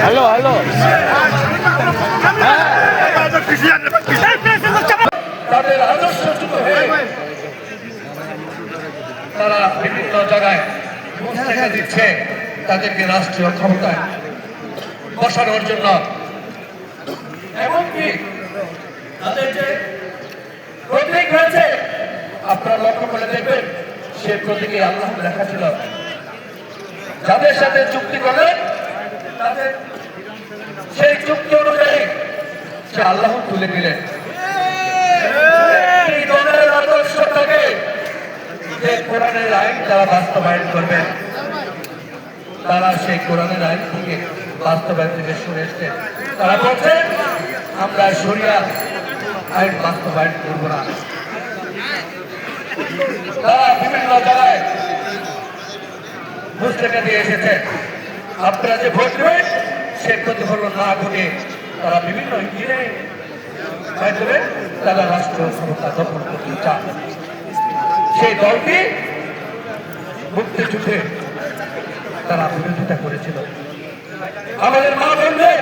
Hello hello তাদের আদর্শচ্যুত হয়ে তারা বিভিন্ন জায়গায় মুস্তাকা দিচ্ছে তাদেরকে রাষ্ট্রীয় ক্ষমতায় বসানোর জন্য। এমনকি তাদের যে প্রতীক রয়েছে আপনারা লক্ষ্য করে দেখবেন, সে প্রতীকে আল্লাহ লেখা ছিল। যাদের সাথে চুক্তি করলেন তাদের সেই চুক্তি অনুযায়ী সে আল্লাহ তুলে দিলেন। এই দলের আদর্শটাকে যে কোরআনের আইন তারা বাস্তবায়ন করবেন, তারা সেই কোরআনের আইন থেকে বাস্তবায়ন থেকে সরে এসছে। তারা বলছে আমরা শরিয়া আইন বাস্তবায়ন করবো না। তারা বিভিন্ন জায়গায় মুস্তাকা দিয়ে এসেছে। আপনারা যে ভোট দেবেন সে প্রতিফলন না ঘটে তারা বিভিন্ন ইঞ্জিনিয়ারিং মাধ্যমে তারা রাষ্ট্র ক্ষমতা দখল করতে চান। সেই দলটি মুক্তিযুদ্ধে তারা বিরোধিতা করেছিল। আমাদের মা বোনদের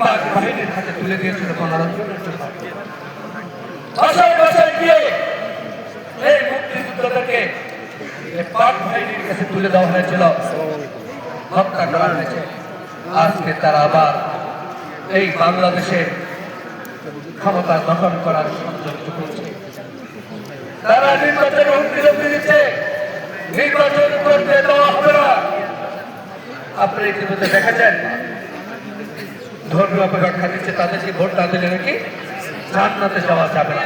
পাক বাহিনীর হাতে তুলে দিয়েছিল গণরঞ্জনের জন্য। বাসায় বাসায় গিয়ে এই মুক্তিযুদ্ধটাকে পাক বাহিনীর কাছে তুলে দেওয়া হয়েছিল, হত্যা করা হয়েছে। আজকে তারা আবার এই বাংলাদেশে ক্ষমতা দখল করার ষড়যন্ত্র করছে। তারা নির্বাচনে হুমকি দিচ্ছে, নির্বাচন করতে দেওয়া হবে না। আপনি ইতিমধ্যে দেখেছেন ধর্মীয় ব্যাখ্যা দিচ্ছে, তাদেরকে ভোট না দিলে নাকি জান্নাতে যাওয়া যাবে না।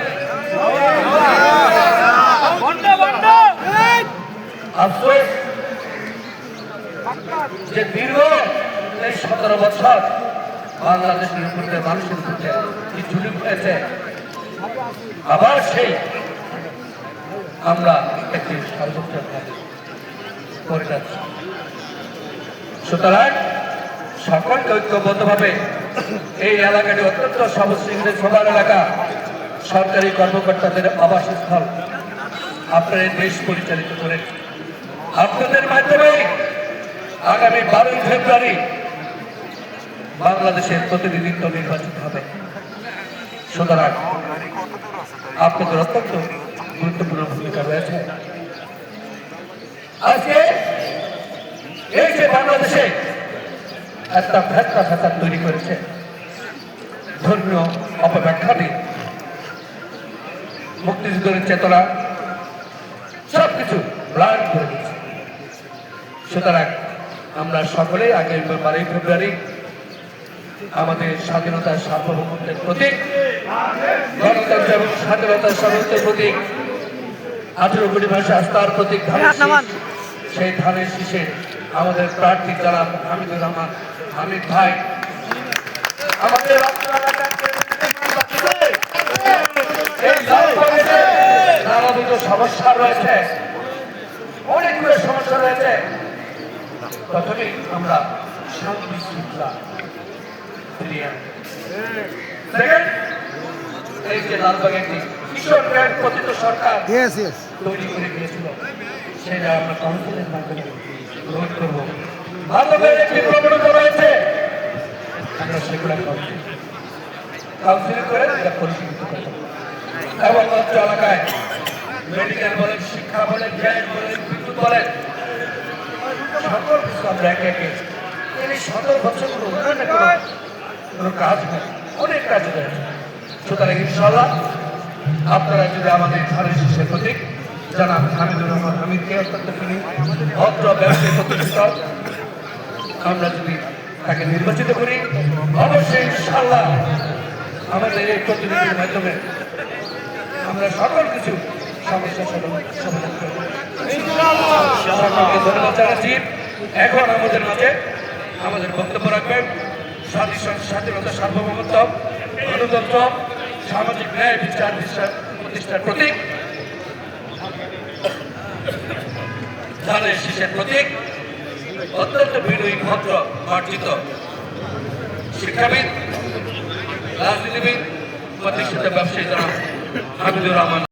আফসোস যে দীর্ঘ এই 17 বছর বাংলাদেশের উপরে মানুষের উপরে কি জুলুম হয়েছে, আবার সেই আমরা একটি ষড়যন্ত্র করে যাচ্ছি। সুতরাং সকলকে ঐক্যবদ্ধভাবে এই এলাকাটি অত্যন্ত সবশ্রেণীর সবার এলাকা, সরকারি কর্মকর্তাদের আবাসস্থল। আপনারা দেশ পরিচালিত করেন, আপনাদের মাধ্যমে আগামী 12 ফেব্রুয়ারি বাংলাদেশের প্রতিনিধিত্ব নির্বাচিত হবে। সুতরাং আপনাদের অত্যন্ত গুরুত্বপূর্ণ ভূমিকা রয়েছে। আজকে এই যে বাংলাদেশে একটা ফ্যাক্টা ফ্যাসাদ তৈরি করেছে, ধর্মীয় অপব্যাখ্যা দিয়ে মুক্তিযুদ্ধের চেতনা সবকিছু ব্লান্ড করে দিচ্ছে। সুতরাং আমরা সকলেই আগামী 12 ফেব্রুয়ারি আমাদের স্বাধীনতার সার্বভৌমত্বের প্রতীক, গণতন্ত্র এবং স্বাধীনতার সার্বভৌমত্বের প্রতীক, 18 কোটি মানুষের আস্থার প্রতীক সেই ধানের শীষে আমাদের প্রার্থী জনাব হামিদুর রহমান হামিদ ভাই আমাদের নানাবিধ সমস্যা রয়েছে, অনেকগুলো সমস্যা রয়েছে। প্রথমে আমরা শান্তি শৃঙ্খলা এই যে লালবাগের কিশোর ব্যাংক পতিত সরকার তৈরি করে দিয়েছিল, সেটা আমরা কাউন্সিলের মাধ্যমে রোধ করবো। ভারতের একটি প্রবণতা রয়েছে, আমরা সেগুলো কাউন্সিলিং করে এটা পরিচালিত করবো। এবং অত্র এলাকায় মেডিকেল বলেন, শিক্ষা বলেন, গ্যাস বলেন, বিদ্যুৎ বলেন, সকল কিছু আমরা একে একে এই 17 বছর কোনো কাজ হয়, অনেক কাজ রয়েছে। সুতরাং ইনশাআল্লাহ আপনারা যদি আমাদের ধানের শীষের প্রতীক জনাব হামিদুর রহমান হামিদকে অত্যন্ত ভদ্র ব্যবসায়ী প্রতিষ্ঠিত আমরা যদি তাকে নির্বাচিত করি, অবশ্যই ইনশাআল্লাহ আমাদের এই প্রতিনিধির মাধ্যমে আমরা সকল কিছু সমস্যার সমাধান করব। সকলকে ধন্যবাদ জানাচ্ছি। এখন আমাদের মাঝে আমাদের বক্তব্য রাখবেন স্বাধীনতা, সার্বভৌমত্ব, গণতন্ত্র, সামাজিক ন্যায় বিচার প্রতিষ্ঠার প্রতীক, ধানের শীষের প্রতীক, অত্যন্ত বিনয়ী, ভদ্র, মার্জিত শিক্ষাবিদ, রাজনীতিবিদ, প্রতিষ্ঠিত ব্যবসায়ী জনাব হামিদুর রহমান।